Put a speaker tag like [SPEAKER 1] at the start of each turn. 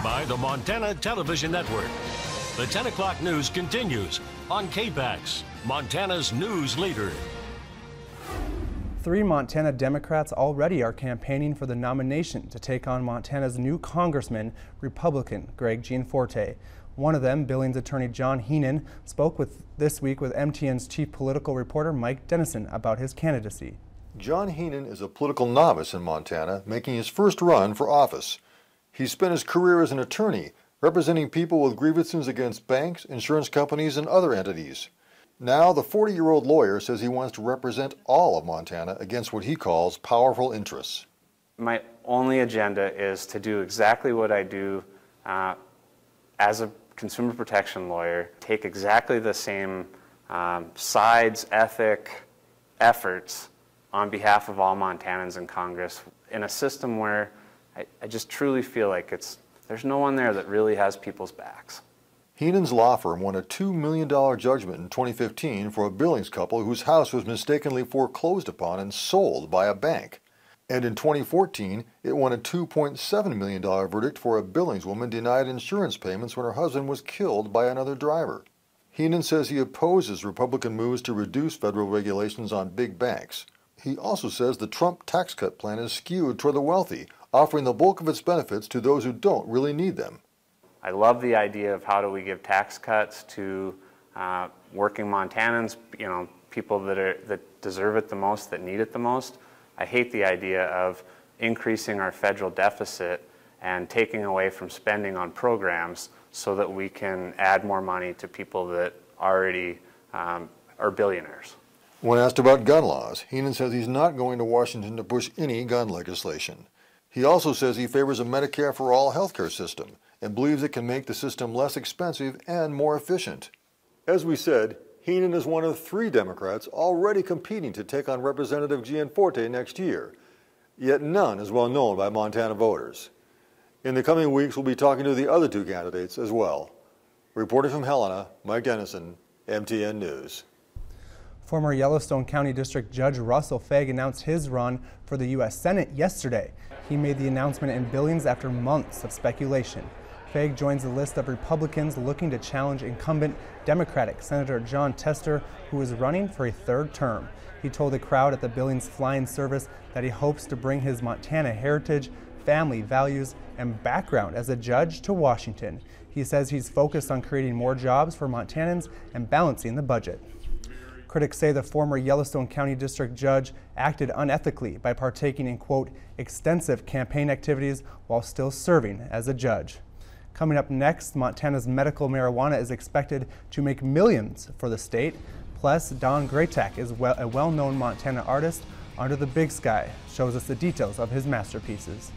[SPEAKER 1] presented by the Montana Television Network. The 10 o'clock news continues on KPAX, Montana's news leader.
[SPEAKER 2] 3 Montana Democrats already are campaigning for the nomination to take on Montana's new congressman, Republican Greg Gianforte. One of them, Billings attorney John Heenan, spoke this week with MTN's chief political reporter Mike Dennison about his candidacy.
[SPEAKER 3] John Heenan is a political novice in Montana, making his first run for office. He spent his career as an attorney, representing people with grievances against banks, insurance companies, and other entities. Now, the 40-year-old lawyer says he wants to represent all of Montana against what he calls powerful interests.
[SPEAKER 4] My only agenda is to do exactly what I do as a consumer protection lawyer, take exactly the same sides, ethic, efforts on behalf of all Montanans in Congress in a system where I just truly feel like there's no one there that really has people's backs.
[SPEAKER 3] Heenan's law firm won a $2 million judgment in 2015 for a Billings couple whose house was mistakenly foreclosed upon and sold by a bank. And in 2014, it won a $2.7 million verdict for a Billings woman denied insurance payments when her husband was killed by another driver. Heenan says he opposes Republican moves to reduce federal regulations on big banks. He also says the Trump tax cut plan is skewed toward the wealthy, offering the bulk of its benefits to those who don't really need them.
[SPEAKER 4] I love the idea of how do we give tax cuts to working Montanans, people that deserve it the most, that need it the most. I hate the idea of increasing our federal deficit and taking away from spending on programs so that we can add more money to people that already are billionaires.
[SPEAKER 3] When asked about gun laws, Heenan says he's not going to Washington to push any gun legislation. He also says he favors a Medicare for all healthcare system and believes it can make the system less expensive and more efficient. As we said, Heenan is one of 3 Democrats already competing to take on Representative Gianforte next year, yet none is well known by Montana voters. In the coming weeks, we'll be talking to the other 2 candidates as well. Reporting from Helena, Mike Dennison, MTN News.
[SPEAKER 2] Former Yellowstone County District Judge Russell Fagg announced his run for the U.S. Senate yesterday. He made the announcement in Billings after months of speculation. Fagg joins the list of Republicans looking to challenge incumbent Democratic Senator Jon Tester, who is running for a 3rd term. He told the crowd at the Billings Flying Service that he hopes to bring his Montana heritage, family values, and background as a judge to Washington. He says he's focused on creating more jobs for Montanans and balancing the budget. Critics say the former Yellowstone County District Judge acted unethically by partaking in, quote, extensive campaign activities while still serving as a judge. Coming up next, Montana's medical marijuana is expected to make millions for the state. Plus, Don Graytak is a well-known Montana artist. Under the Big Sky shows us the details of his masterpieces.